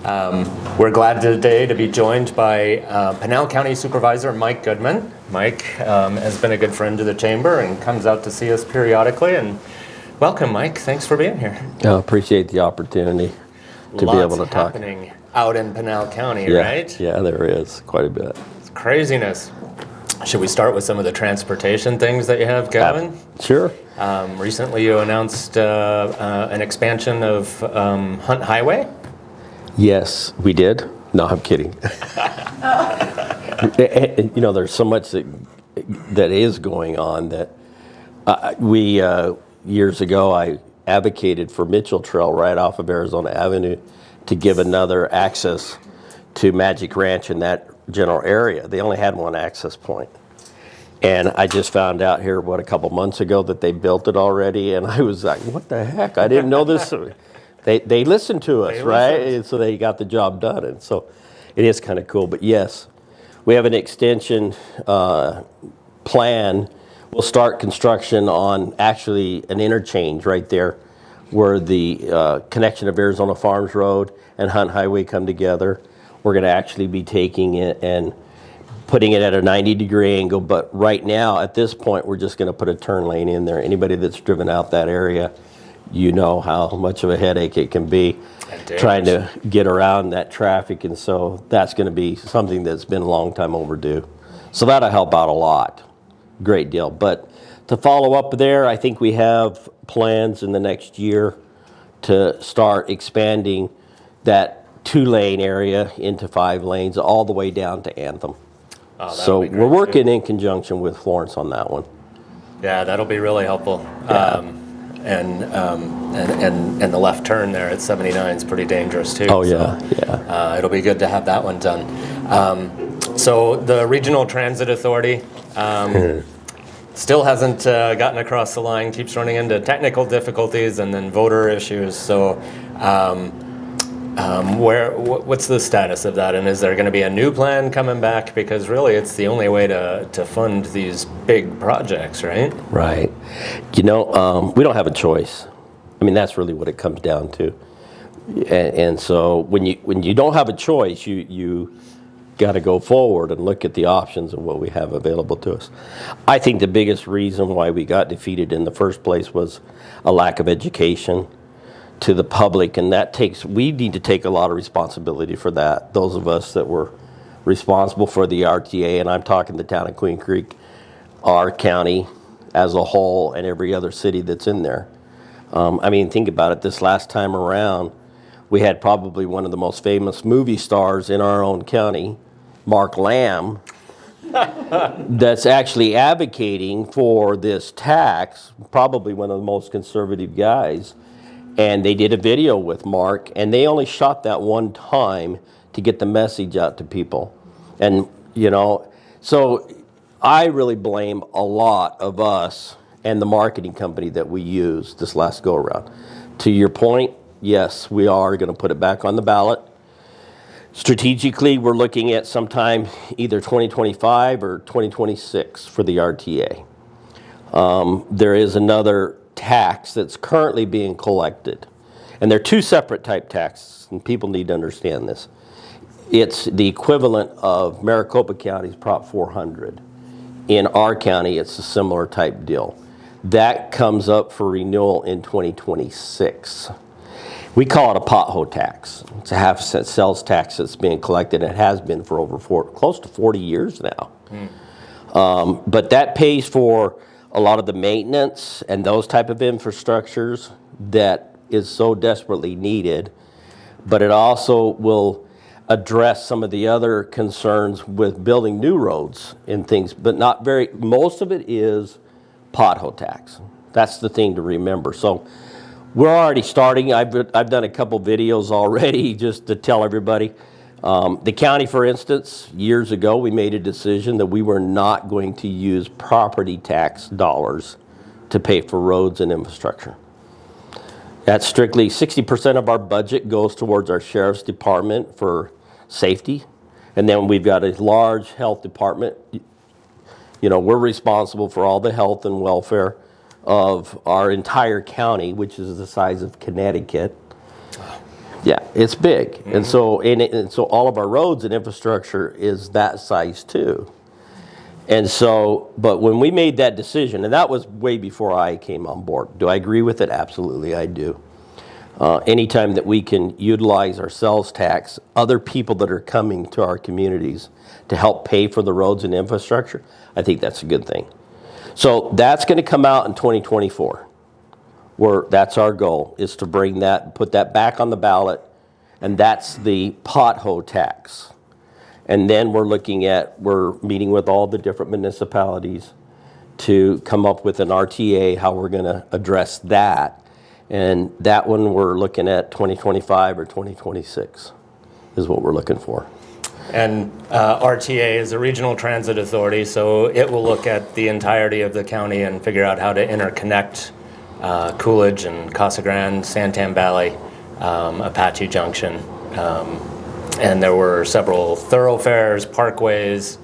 We're glad today to be joined by Pinal County Supervisor Mike Goodman. Mike has been a good friend to the chamber and comes out to see us periodically. And welcome, Mike. Thanks for being here. I appreciate the opportunity to be able to talk. Happening out in Pinal County, Yeah, right? yeah, there is quite a bit. It's craziness. Should we start with some of the transportation things that you have going? Sure. Recently you announced an expansion of Hunt Highway. Yes, we did. No, I'm kidding. You know, there's so much that is going on that we years ago I advocated for Mitchell Trail right off of Arizona Avenue to give another access to Magic Ranch in that general area. They only had one access point. And I just found out here, a couple months ago that they built it already, and I was like, what the heck? I didn't know this. They listened to us, right? And so they got the job done, and so it is kind of cool. But yes, we have an extension plan. We'll start construction on actually an interchange right there where the connection of Arizona Farms Road and Hunt Highway come together. We're going to actually be taking it and putting it at a 90-degree angle, but right now, at this point, we're just going to put a turn lane in there. Anybody that's driven out that area, you know how much of a headache it can be trying to get around that traffic, and so that's going to be something that's been a long time overdue. So that'll help out a lot. Great deal. But to follow up there, I think we have plans in the next year to start expanding that 2-lane area into 5 lanes all the way down to Anthem. So we're working in conjunction with Florence on that one. Yeah, that'll be really helpful. Yeah. And the left turn there at 79 is pretty dangerous too. Oh yeah, so, yeah. It'll be good to have that one done. So the Regional Transit Authority still hasn't gotten across the line, keeps running into technical difficulties and then voter issues. So what's the status of that? And is there going to be a new plan coming back? Because really it's the only way to fund these big projects, right? Right. You know, we don't have a choice. I mean, that's really what it comes down to. And so when you don't have a choice, you got to go forward and look at the options of what we have available to us. I think the biggest reason why we got defeated in the first place was a lack of education to the public, and we need to take a lot of responsibility for that. Those of us that were responsible for the RTA, and I'm talking the town of Queen Creek, our county as a whole, and every other city that's in there. I mean, think about it. This last time around, we had probably one of the most famous movie stars in our own county, Mark Lamb, that's actually advocating for this tax, probably one of the most conservative guys. And they did a video with Mark, and they only shot that one time to get the message out to people. And, you know, so I really blame a lot of us and the marketing company that we used this last go-around. To your point, yes, we are going to put it back on the ballot. Strategically, we're looking at sometime either 2025 or 2026 for the RTA. There is another tax that's currently being collected, and they're 2 separate type taxes, and people need to understand this. It's the equivalent of Maricopa County's Prop 400. In our county, it's a similar type deal. That comes up for renewal in 2026. We call it a pothole tax. It's a half-cent sales tax that's being collected. It has been for close to 40 years now. But that pays for a lot of the maintenance and those type of infrastructures that is so desperately needed, but it also will address some of the other concerns with building new roads and things, but most of it is pothole tax. That's the thing to remember. So we're already starting. I've done a couple videos already just to tell everybody. The county, for instance, years ago, we made a decision that we were not going to use property tax dollars to pay for roads and infrastructure. That's strictly 60% of our budget goes towards our sheriff's department for safety. And then we've got a large health department. You know, we're responsible for all the health and welfare of our entire county, which is the size of Connecticut. Yeah, it's big. And so all of our roads and infrastructure is that size too. And so, but when we made that decision, and that was way before I came on board, do I agree with it? Absolutely, I do. Anytime that we can utilize our sales tax, other people that are coming to our communities to help pay for the roads and infrastructure, I think that's a good thing. So that's going to come out in 2024. That's our goal, is to bring that, put that back on the ballot, and that's the pothole tax. And then we're meeting with all the different municipalities to come up with an RTA, how we're going to address that. And that one we're looking at 2025 or 2026 is what we're looking for. And RTA is a regional transit authority, so it will look at the entirety of the county and figure out how to interconnect Coolidge and Casa Grande, Santan Valley, Apache Junction. And there were several thoroughfares, parkways,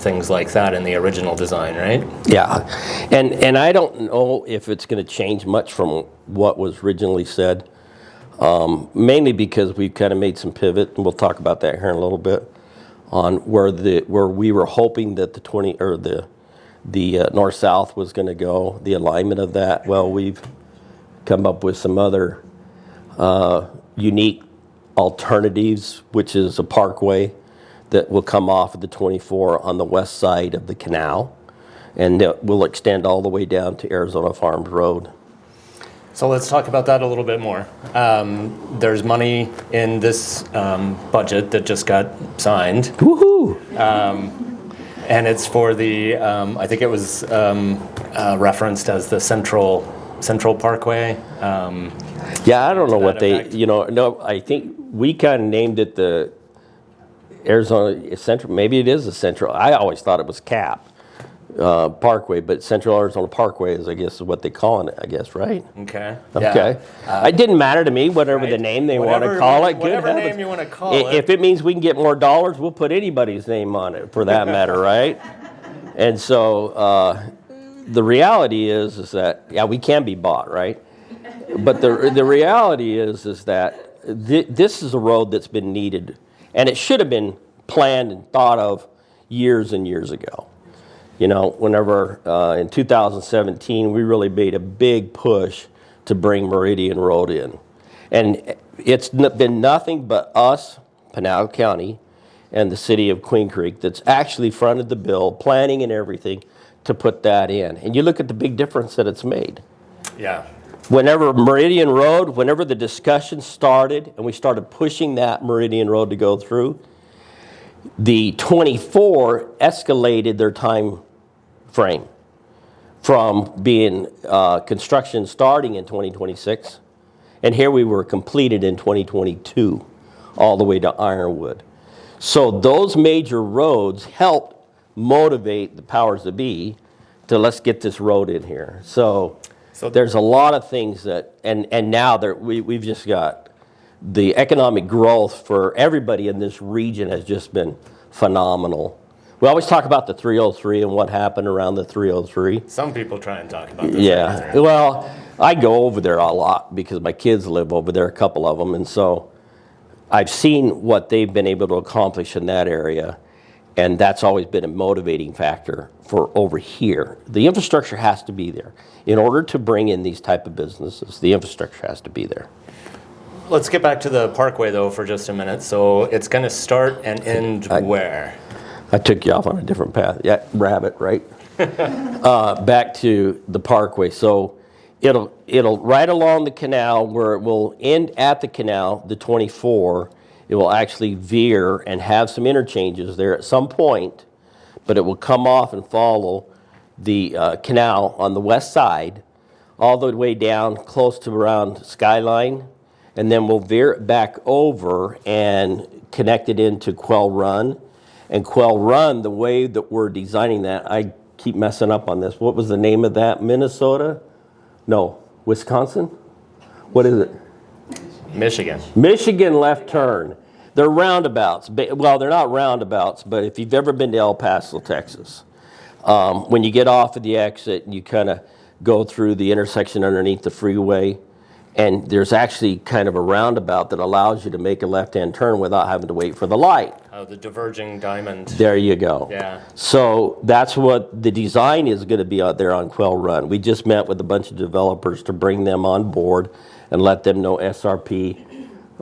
things like that in the original design, right? Yeah, and I don't know if it's going to change much from what was originally said, mainly because we've kind of made some pivot, and we'll talk about that here in a little bit, on where we were hoping that the north-south was going to go, the alignment of that. Well, we've come up with some other unique alternatives, which is a parkway that will come off of the 24 on the west side of the canal, and it will extend all the way down to Arizona Farms Road. So let's talk about that a little bit more. There's money in this budget that just got signed. Woohoo! And it's for the, I think it was referenced as the Central Parkway. Yeah, I don't know what effect. no, I think we kind of named it the Arizona Central, maybe it is the Central. I always thought it was CAP Parkway, but Central Arizona Parkway is, I guess, what they call it, I guess, right? Okay. Okay. Yeah. It didn't matter to me, whatever the name they want to call it. Whatever Good name heavens. you want to call it. If it means we can get more dollars, we'll put anybody's name on it, for that matter, right? And so the reality is that, yeah, we can be bought, right? But the reality is that this is a road that's been needed, and it should have been planned and thought of years and years ago. You know, whenever in 2017, we really made a big push to bring Meridian Road in. And it's been nothing but us, Pinal County, and the city of Queen Creek that's actually fronted the bill, planning and everything, to put that in. And you look at the big difference that it's made. Yeah. Whenever Meridian Road, whenever the discussion started and we started pushing that Meridian Road to go through, the 24 escalated their time frame from being construction starting in 2026, and here we were completed in 2022, all the way to Ironwood. So those major roads helped motivate the powers that be to let's get this road in here. So there's a lot of things that, and now we've just got the economic growth for everybody in this region has just been phenomenal. We always talk about the 303 and what happened around the 303. Some people try and talk about this. Yeah, well, I go over there a lot because my kids live over there, a couple of them, and so I've seen what they've been able to accomplish in that area, and that's always been a motivating factor for over here. The infrastructure has to be there. In order to bring in these type of businesses, the infrastructure has to be there. Let's get back to the parkway, though, for just a minute. So it's going to start and end where? I took you off on a different path. Yeah, rabbit, right? Back to the parkway. So it'll right along the canal where it will end at the canal, the 24. It will actually veer and have some interchanges there at some point, but it will come off and follow the canal on the west side all the way down close to around Skyline, and then we'll veer it back over and connect it into Quell Run. And Quell Run, the way that we're designing that, I keep messing up on this. What was the name of that? Minnesota? No, Wisconsin? What is it? Michigan. Michigan left turn. They're roundabouts. Well, they're not roundabouts, but if you've ever been to El Paso, Texas, when you get off of the exit, you kind of go through the intersection underneath the freeway, And there's actually kind of a roundabout that allows you to make a left-hand turn without having to wait for the light. Oh, the diverging diamond. There you go. Yeah. So that's what the design is going to be out there on Quail Run. We just met with a bunch of developers to bring them on board and let them know SRP.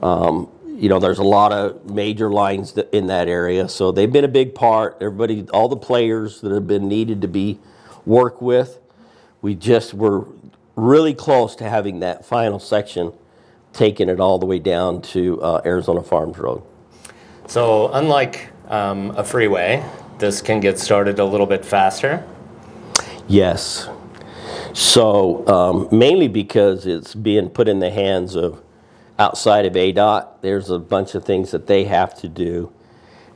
There's a lot of major lines in that area, so they've been a big part. Everybody, all the players that have been needed to be worked with, we just were really close to having that final section, taking it all the way down to Arizona Farms Road. So unlike a freeway, this can get started a little bit faster. Yes. So mainly because it's being put in the hands of outside of ADOT, there's a bunch of things that they have to do.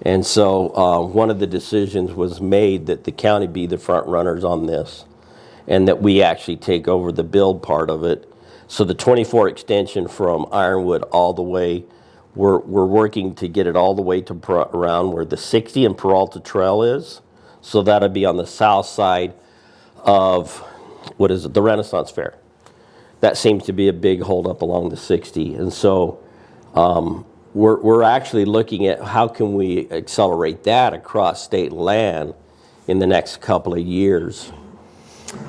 And so one of the decisions was made that the county be the front runners on this, and that we actually take over the build part of it. So the 24 extension from Ironwood all the way, we're working to get it all the way to around where the 60 and Peralta Trail is. So that'll be on the south side of, the Renaissance Fair. That seems to be a big holdup along the 60. And so we're actually looking at how can we accelerate that across state land in the next couple of years.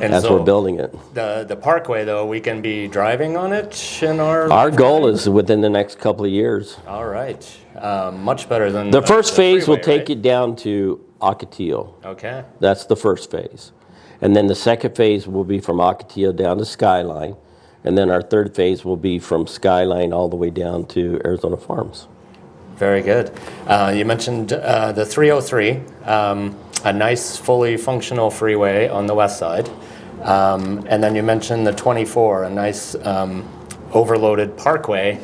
And as so we're building it. The parkway, though, we can be driving on it in Our goal is within the next couple of years. All right. Much better than The first phase freeway, will take right? it down to Ocotillo. Okay. That's the first phase. And then the second phase will be from Ocotillo down to Skyline. And then our third phase will be from Skyline all the way down to Arizona Farms. Very good. You mentioned the 303, a nice, fully functional freeway on the west side. And then you mentioned the 24, a nice overloaded parkway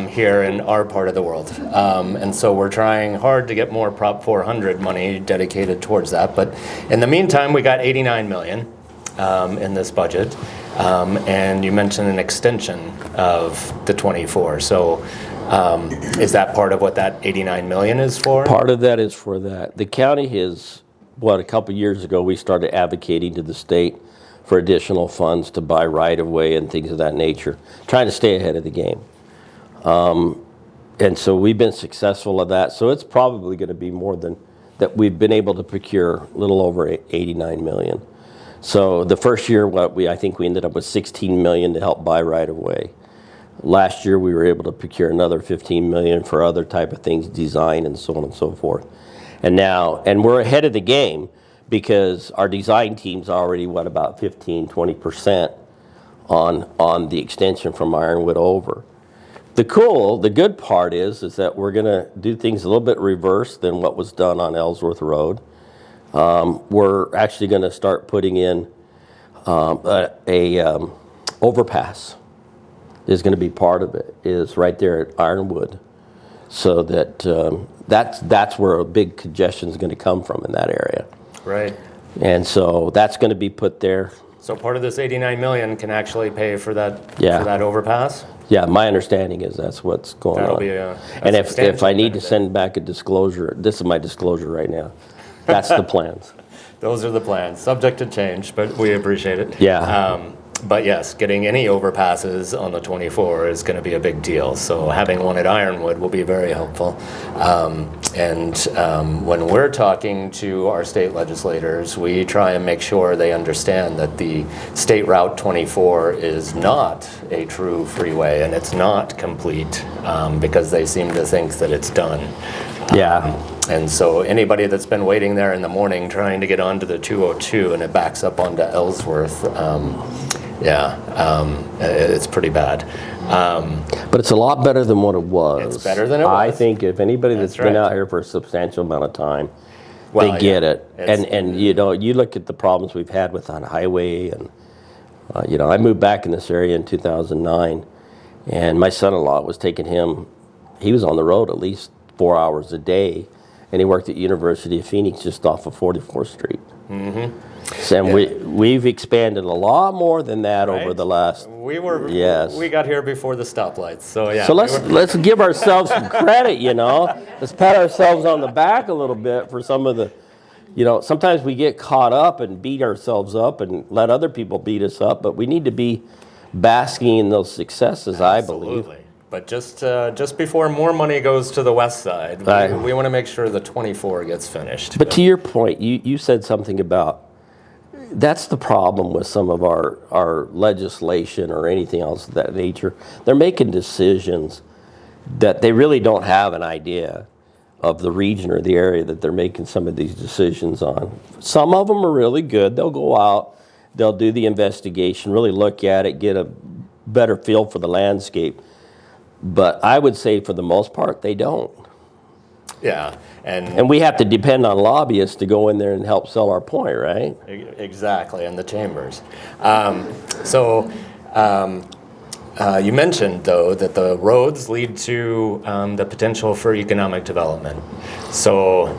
here in our part of the world. And so we're trying hard to get more Prop 400 money dedicated towards that. But in the meantime, we got $89 million in this budget. And you mentioned an extension of the 24. So is that part of what that $89 million is for? Part of that is for that. The county has, a couple of years ago, we started advocating to the state for additional funds to buy right-of-way and things of that nature, trying to stay ahead of the game. And so we've been successful at that. So it's probably going to be more than that. We've been able to procure a little over $89 million. So the first year, I think we ended up with $16 million to help buy right-of-way. Last year, we were able to procure another $15 million for other type of things, design and so on and so forth. And we're ahead of the game because our design team's already, about 15-20% on the extension from Ironwood over. The good part is that we're going to do things a little bit reverse than what was done on Ellsworth Road. We're actually going to start putting in a overpass. Is going to be part of it, is right there at Ironwood. So that's where a big congestion is going to come from in that area. Right. And so that's going to be put there. So part of this $89 million can actually pay for that, Yeah. for that overpass? Yeah, my understanding is that's what's going That'll on. be a and if substantial I need to benefit. send back a disclosure, this is my disclosure right now. That's the plans. Those are the plans, subject to change, but we appreciate it. Yeah. But yes, getting any overpasses on the 24 is going to be a big deal. So having one at Ironwood will be very helpful. When we're talking to our state legislators, we try and make sure they understand that the State Route 24 is not a true freeway and it's not complete because they seem to think that it's done. Yeah. And so anybody that's been waiting there in the morning trying to get onto the 202 and it backs up onto Ellsworth, it's pretty bad. But it's a lot better than what it was. It's better than it I was. think if anybody that's That's been right. out here for a substantial amount of time, Well, they get it. It's- And you look at the problems we've had with on highway, and I moved back in this area in 2009, and my son-in-law was taking him. He was on the road at least 4 hours a day, and he worked at University of Phoenix just off of 44th Street. Mm-hmm. And we've expanded a lot more than that over Right. the last. Yes. We got here before the stoplights, so yeah. So let's give ourselves some credit, Let's pat ourselves on the back a little bit for some of the, sometimes we get caught up and beat ourselves up and let other people beat us up, but we need to be basking in those successes, I believe. Absolutely. But just before more money goes to the west side, we want to make sure the 24 gets finished. But to your point, you said something about, that's the problem with some of our legislation or anything else of that nature. They're making decisions that they really don't have an idea of the region or the area that they're making some of these decisions on. Some of them are really good. They'll go out, they'll do the investigation, really look at it, get a better feel for the landscape. But I would say for the most part, they don't. Yeah. And we have to depend on lobbyists to go in there and help sell our point, right? Exactly, and the chambers. You mentioned, though, that the roads lead to the potential for economic development. So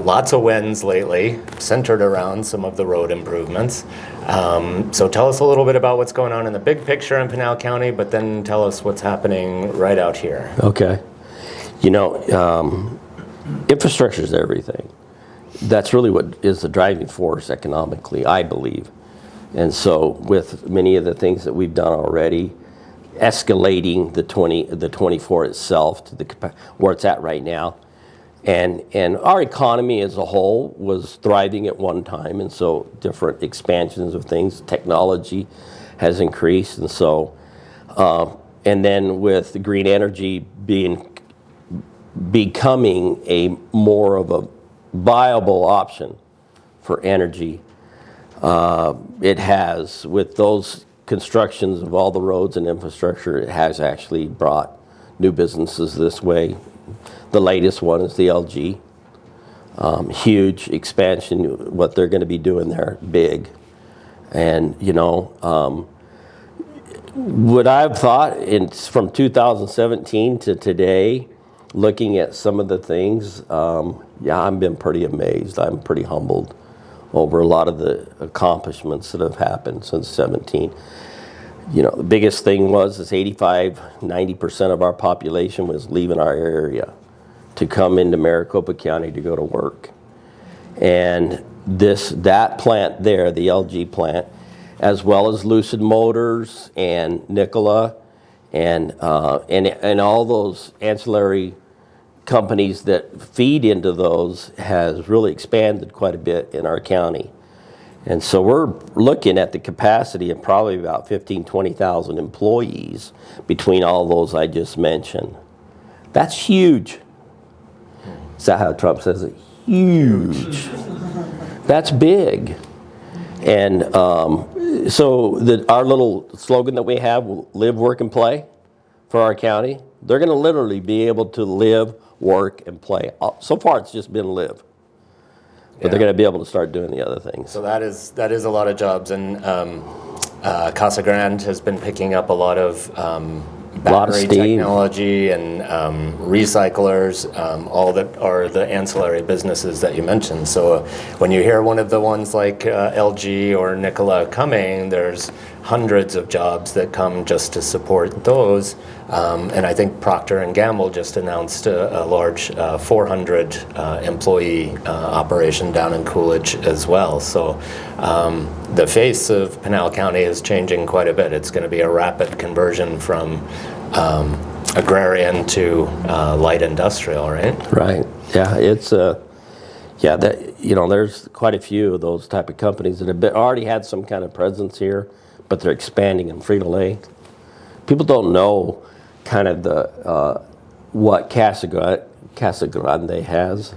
lots of wins lately, centered around some of the road improvements. So tell us a little bit about what's going on in the big picture in Pinal County, but then tell us what's happening right out here. Okay. Infrastructure is everything. That's really what is the driving force economically, I believe. And so with many of the things that we've done already, escalating the 24 itself to where it's at right now. And our economy as a whole was thriving at one time, and so different expansions of things, technology has increased, and so, and then with the green energy becoming a more of a viable option for energy, it has, with those constructions of all the roads and infrastructure, it has actually brought new businesses this way. The latest one is the LG. Huge expansion, what they're going to be doing there, big. And, what I've thought from 2017 to today, looking at some of the things, I've been pretty amazed. I'm pretty humbled over a lot of the accomplishments that have happened since 17. The biggest thing was 90% of our population was leaving our area to come into Maricopa County to go to work. And that plant there, the LG plant, as well as Lucid Motors and Nikola and all those ancillary companies that feed into those, has really expanded quite a bit in our county. And so we're looking at the capacity of probably about 20,000 employees between all those I just mentioned. That's huge. Is that how Trump says it? Huge. That's big. And so our little slogan that we have, live, work, and play for our county, they're going to literally be able to live, work, and play. So far, it's just been live. But they're going to be able to start doing the other things. So that is a lot of jobs. And Casa Grande has been picking up a lot of battery technology and recyclers, all that are the ancillary businesses that you mentioned. So when you hear one of the ones like LG or Nikola coming, there's hundreds of jobs that come just to support those. And I think Procter & Gamble just announced a large 400 employee operation down in Coolidge as well. So the face of Pinal County is changing quite a bit. It's going to be a rapid conversion from agrarian to light industrial, right? Right. Yeah, it's there's quite a few of those type of companies that have already had some kind of presence here, but they're expanding in Frito-Lay. People don't know kind of the what Casa Grande has,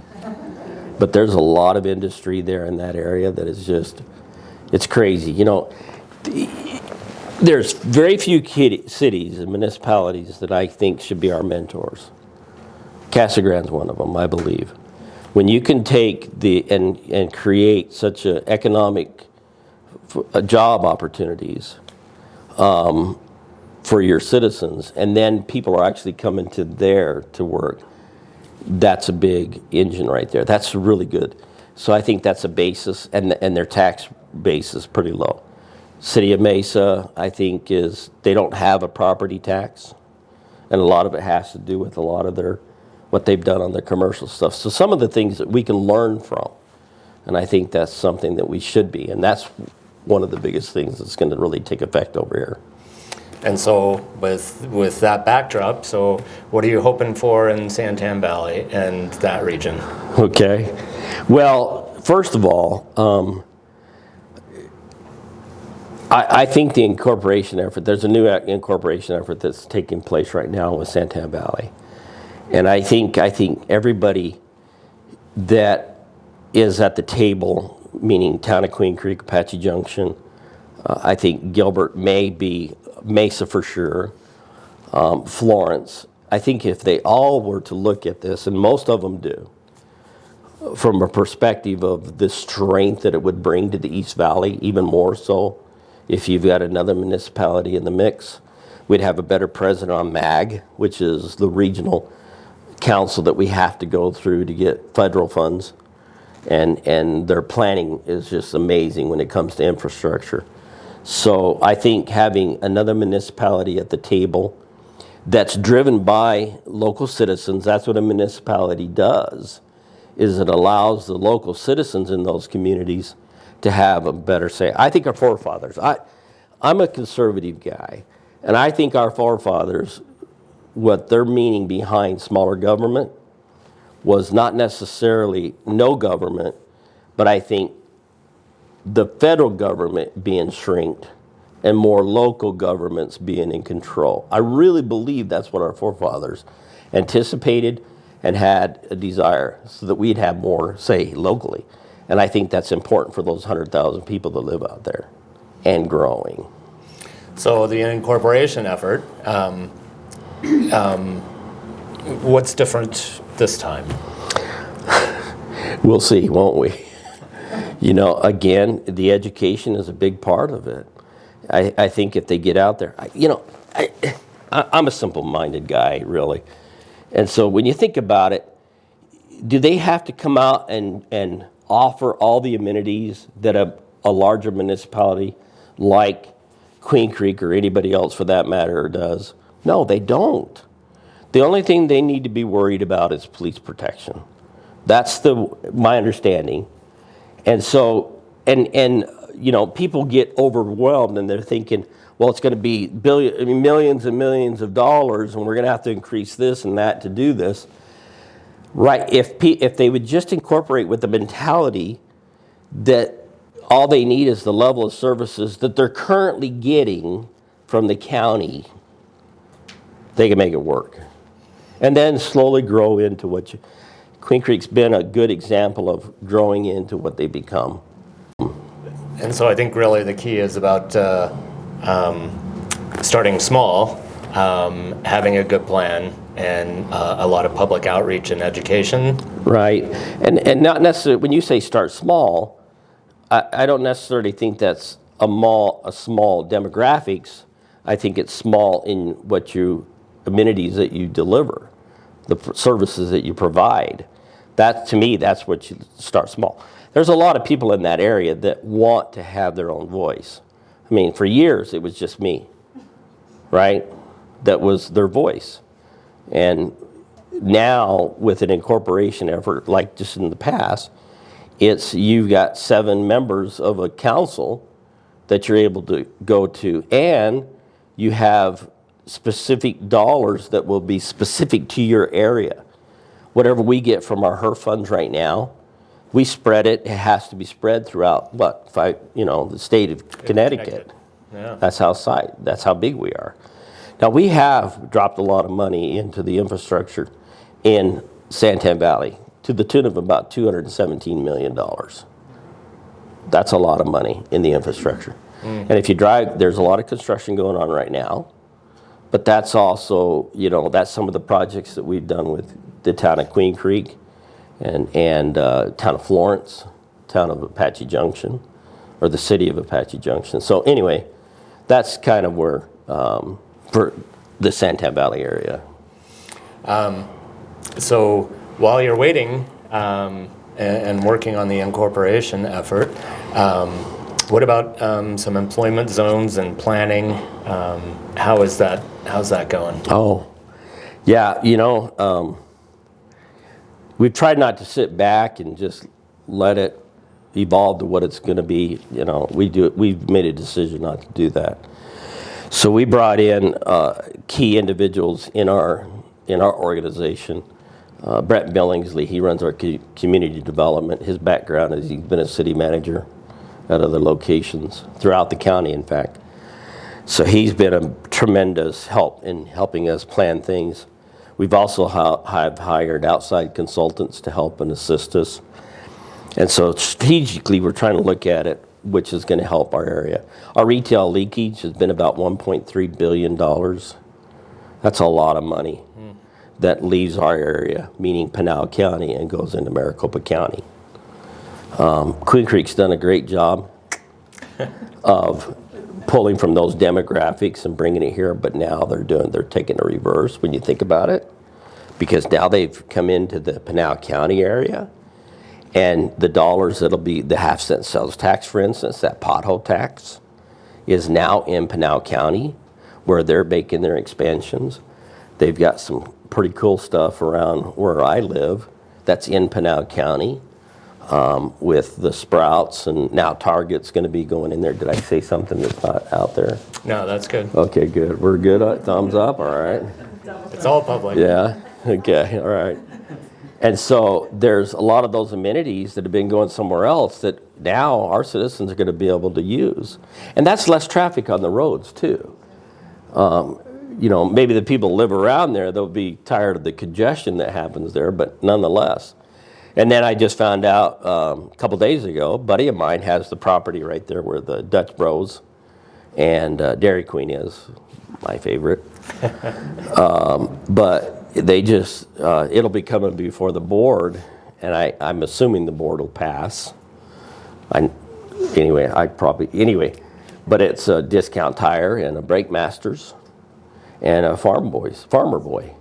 but there's a lot of industry there in that area that is just, it's crazy. There's very few cities and municipalities that I think should be our mentors. Casa Grande's one of them, I believe. When you can take and create such a economic job opportunities for your citizens, and then people are actually coming to there to work, that's a big engine right there. That's really good. So I think that's a basis, and their tax base is pretty low. City of Mesa, I think, they don't have a property tax, and a lot of it has to do with a lot of what they've done on their commercial stuff. So some of the things that we can learn from, and I think that's something that we should be, and that's one of the biggest things that's going to really take effect over here. And so with that backdrop, so what are you hoping for in Santan Valley and that region? Okay. Well, first of all, I think the incorporation effort, there's a new incorporation effort that's taking place right now with Santan Valley. And I think everybody that is at the table, meaning Town of Queen Creek, Apache Junction, I think Gilbert may be, Mesa for sure, Florence. I think if they all were to look at this, and most of them do, from a perspective of the strength that it would bring to the East Valley, even more so if you've got another municipality in the mix. We'd have a better president on MAG, which is the regional council that we have to go through to get federal funds. And their planning is just amazing when it comes to infrastructure. So I think having another municipality at the table that's driven by local citizens, that's what a municipality does, is it allows the local citizens in those communities to have a better say. I think our forefathers, I'm a conservative guy, and I think our forefathers, what their meaning behind smaller government was not necessarily no government, but I think the federal government being shrinked and more local governments being in control. I really believe that's what our forefathers anticipated and had a desire, so that we'd have more say locally. And I think that's important for those 100,000 people that live out there and growing. So the incorporation effort, what's different this time? We'll see, won't we? You know, again, the education is a big part of it. I think if they get out there, I'm a simple-minded guy, really. And so when you think about it, do they have to come out and offer all the amenities that a larger municipality like Queen Creek or anybody else for that matter does? No, they don't. The only thing they need to be worried about is police protection. That's my understanding. And so, and people get overwhelmed and they're thinking, well, it's going to be millions and millions of dollars, and we're going to have to increase this and that to do this. Right? If they would just incorporate with the mentality that all they need is the level of services that they're currently getting from the county, they can make it work. And then slowly grow into Queen Creek's been a good example of growing into what they become. And so I think really the key is about starting small, having a good plan, and a lot of public outreach and education. Right. And not necessarily, when you say start small, I don't necessarily think that's a small demographics. I think it's small in amenities that you deliver, the services that you provide. That, to me, that's what you start small. There's a lot of people in that area that want to have their own voice. I mean, for years, it was just me, right? That was their voice. And now, with an incorporation effort, like just in the past, you've got 7 members of a council that you're able to go to, and you have specific dollars that will be specific to your area. Whatever we get from our HERF funds right now, we spread it. It has to be spread throughout the state of Connecticut. Yeah. That's how big we are. Now, we have dropped a lot of money into the infrastructure in Santan Valley to the tune of about $217 million. That's a lot of money in the infrastructure. And if you drive, there's a lot of construction going on right now, but that's also, that's some of the projects that we've done with the town of Queen Creek and town of Florence, town of Apache Junction, or the city of Apache Junction. So anyway, that's kind of where, for the Santan Valley area. So while you're waiting and working on the incorporation effort, what about some employment zones and planning? How's that going? Oh, yeah, we've tried not to sit back and just let it evolve to what it's going to be. We've made a decision not to do that. So we brought in key individuals in our organization. Brett Billingsley, he runs our community development. His background is he's been a city manager at other locations throughout the county, in fact. So he's been a tremendous help in helping us plan things. We've also have hired outside consultants to help and assist us. And so strategically, we're trying to look at it, which is going to help our area. Our retail leakage has been about $1.3 billion. That's a lot of money that leaves our area, meaning Pinal County, and goes into Maricopa County. Queen Creek's done a great job of pulling from those demographics and bringing it here, but now they're taking a reverse when you think about it, because now they've come into the Pinal County area, and the dollars that'll be the half-cent sales tax, for instance, that pothole tax, is now in Pinal County, where they're making their expansions. They've got some pretty cool stuff around where I live that's in Pinal County, with the Sprouts, and now Target's going to be going in there. Did I say something that's not out there? No, that's good. Okay, good. We're good. Thumbs up. All right. It's all public. Yeah. Okay. All right. And so there's a lot of those amenities that have been going somewhere else that now our citizens are going to be able to use, and that's less traffic on the roads too. Maybe the people live around there, they'll be tired of the congestion that happens there, but nonetheless. And then I just found out a couple days ago, a buddy of mine has the property right there where the Dutch Bros and Dairy Queen is, my favorite. But they just, it'll be coming before the board, and I'm assuming the board will pass. But it's a Discount Tire and a Brake Masters and a Farmer Boy.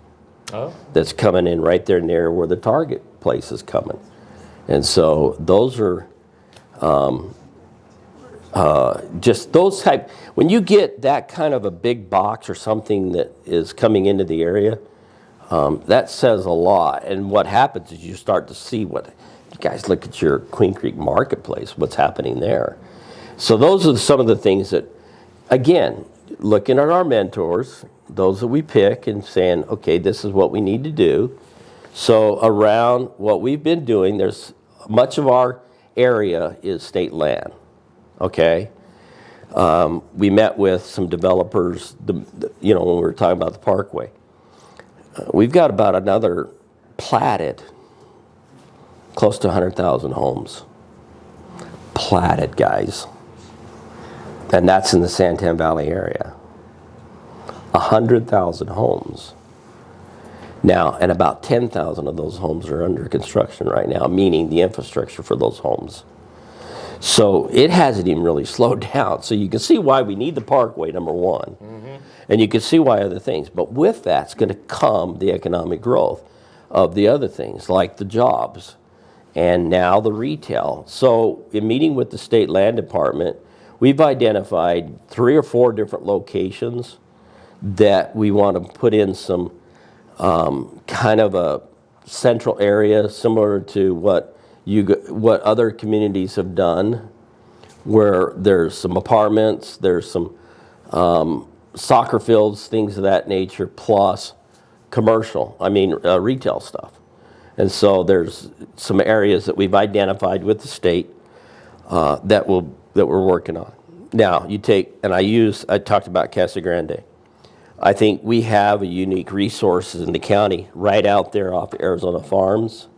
Oh. That's coming in right there near where the Target place is coming. And so those are just those type, when you get that kind of a big box or something that is coming into the area, that says a lot. And what happens is you start to see you guys look at your Queen Creek marketplace, what's happening there. So those are some of the things that, again, looking at our mentors, those that we pick, and saying, okay, this is what we need to do. So around what we've been doing, there's much of our area is state land, okay? We met with some developers, when we were talking about the Parkway. We've got about another platted, close to 100,000 homes. Platted, guys. And that's in the Santan Valley area. 100,000 homes. Now, and about 10,000 of those homes are under construction right now, meaning the infrastructure for those homes. So it hasn't even really slowed down. So you can see why we need the Parkway, number one. Mm-hmm. And you can see why other things. But with that's going to come the economic growth of the other things, like the jobs and now the retail. So in meeting with the state land department, we've identified 3 or 4 different locations that we want to put in some kind of a central area similar to what other communities have done, where there's some apartments, there's some soccer fields, things of that nature, plus retail stuff. And so there's some areas that we've identified with the state that we're working on. Now I talked about Casa Grande. I think we have a unique resources in the county right out there off the Arizona farms.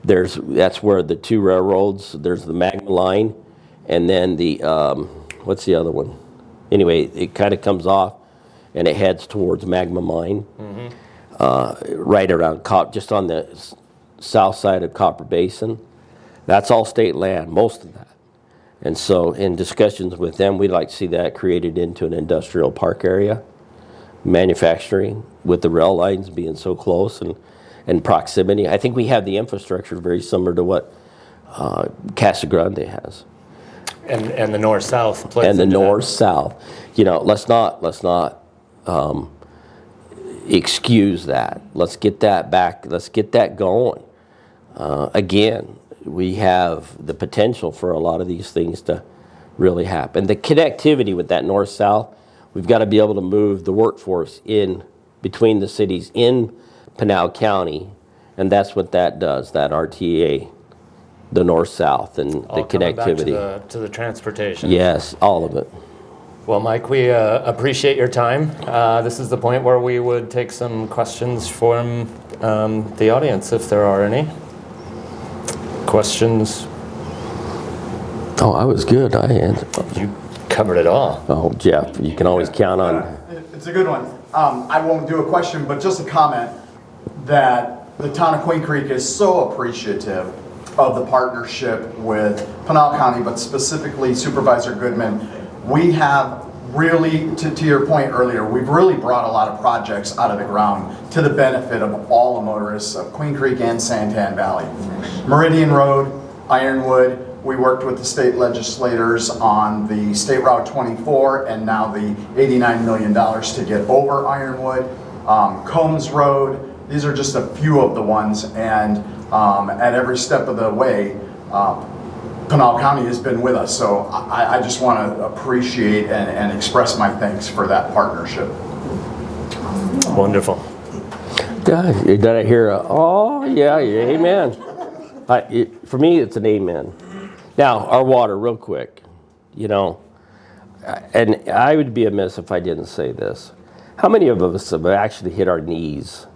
That's where the 2 railroads, there's the Magma line, and then the, what's the other one? Anyway, it kind of comes off and it heads towards Magma Mine, right around, just on the south side of Copper Basin. That's all state land, most of that. And so in discussions with them, we'd like to see that created into an industrial park area, manufacturing, with the rail lines being so close and proximity. I think we have the infrastructure very similar to what Casa Grande has. And the north-south plays and the into north-south. Let's not excuse that. Let's get that back. Let's get that going. Again, we have the potential for a lot of these things to really happen. The connectivity with that north-south, We've got to be able to move the workforce in between the cities in Pinal County, and that's what that does, that RTA, the north-south and All the coming back connectivity. to the transportation. Yes, all of it. Well, Mike, we appreciate your time. This is the point where we would take some questions from the audience, if there are any. Questions? Oh, I was good. I answered. You covered it all. Oh, Jeff, you can always count on. It's a good one. I won't do a question, but just a comment that the town of Queen Creek is so appreciative of the partnership with Pinal County, but specifically Supervisor Goodman. We have really, to your point earlier, we've really brought a lot of projects out of the ground to the benefit of all the motorists of Queen Creek and Santan Valley. Meridian Road, Ironwood, we worked with the state legislators on the State Route 24 and now the $89 million to get over Ironwood. Combs Road, these are just a few of the ones, and at every step of the way, Pinal County has been with us, so I just want to appreciate and express my thanks for that partnership. Wonderful. Did I hear oh, yeah, amen. For me, it's an amen. Now, our water, real quick, and I would be amiss if I didn't say this. How many of us have actually hit our knees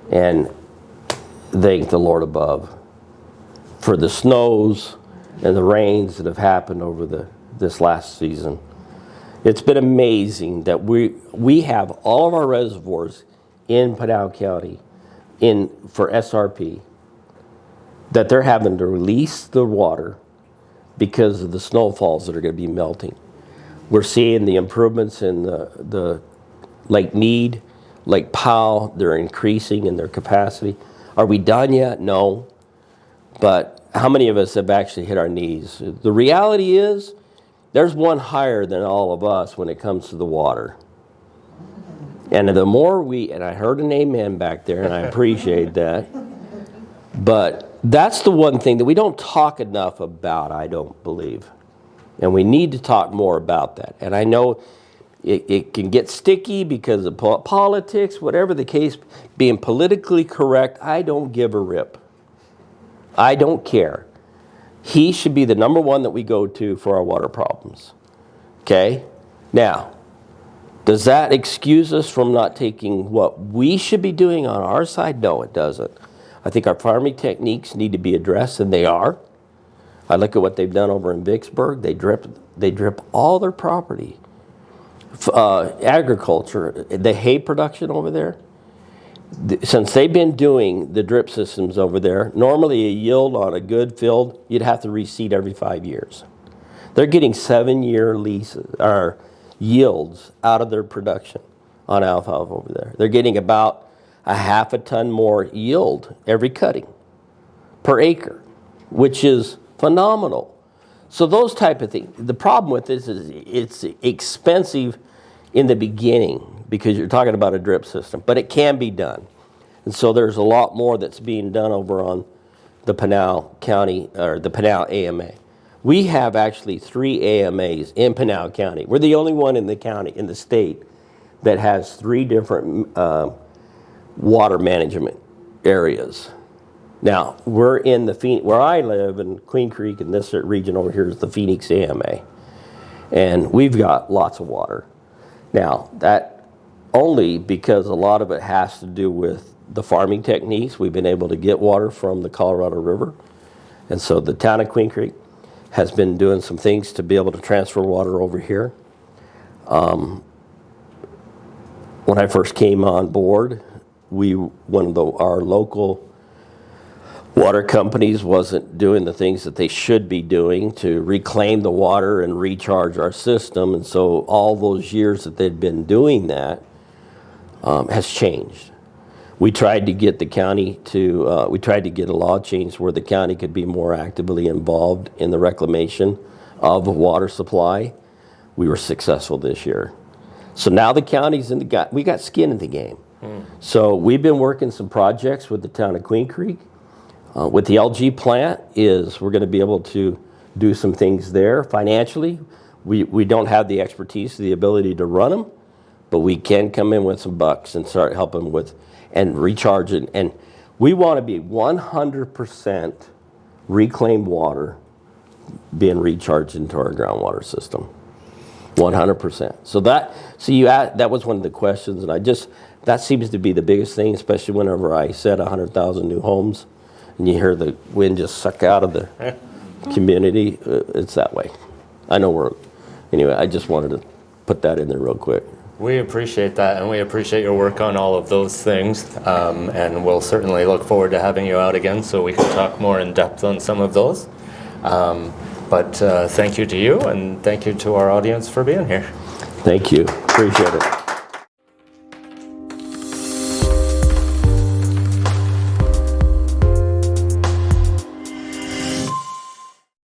and thanked the Lord above for the snows and the rains that have happened over this last season? It's been amazing that we have all of our reservoirs in Pinal County for SRP, that they're having to release the water because of the snowfalls that are going to be melting. We're seeing the improvements in the Lake Mead, Lake Powell, they're increasing in their capacity. Are we done yet? No. But how many of us have actually hit our knees? The reality is, there's one higher than all of us when it comes to the water. And the more and I heard an amen back there, and I appreciate that, but that's the one thing that we don't talk enough about, I don't believe. And we need to talk more about that. And I know it can get sticky because of politics, whatever the case, being politically correct, I don't give a rip. I don't care. He should be the number one that we go to for our water problems. Okay? Now, does that excuse us from not taking what we should be doing on our side? No, it doesn't. I think our farming techniques need to be addressed, and they are. I look at what they've done over in Vicksburg. They drip all their property. Agriculture, the hay production over there, since they've been doing the drip systems over there, normally a yield on a good field, you'd have to reseed every 5 years. They're getting 7-year leases or yields out of their production on alfalfa over there. They're getting about a half a ton more yield every cutting per acre, which is phenomenal. So those type of things. The problem with this is it's expensive in the beginning because you're talking about a drip system, but it can be done. And so there's a lot more that's being done over on the Pinal County, or the Pinal AMA. We have actually 3 AMAs in Pinal County. We're the only one in the county, in the state, that has 3 different water management areas. Now, we're in where I live in Queen Creek, and this region over here is the Phoenix AMA. And we've got lots of water. Now, that only because a lot of it has to do with the farming techniques. We've been able to get water from the Colorado River. And so the town of Queen Creek has been doing some things to be able to transfer water over here. When I first came on board, our local water companies wasn't doing the things that they should be doing to reclaim the water and recharge our system. And so all those years that they'd been doing that has changed. We tried to get the county we tried to get a law changed where the county could be more actively involved in the reclamation of the water supply. We were successful this year. So now the county's we got skin in the game. So we've been working some projects with the town of Queen Creek. With the LG plant we're going to be able to do some things there financially. we don't have the expertise, the ability to run them, but we can come in with some bucks and start helping with and recharging. And we want to be 100% reclaimed water being recharged into our groundwater system. 100%. So that was one of the questions, and that seems to be the biggest thing, especially whenever I said 100,000 new homes, and you hear the wind just suck out of the community. It's that way. I know anyway, I just wanted to put that in there real quick. We appreciate that, and we appreciate your work on all of those things, and we'll certainly look forward to having you out again so we can talk more in depth on some of those. But thank you to you, and thank you to our audience for being here. Thank you. Appreciate it.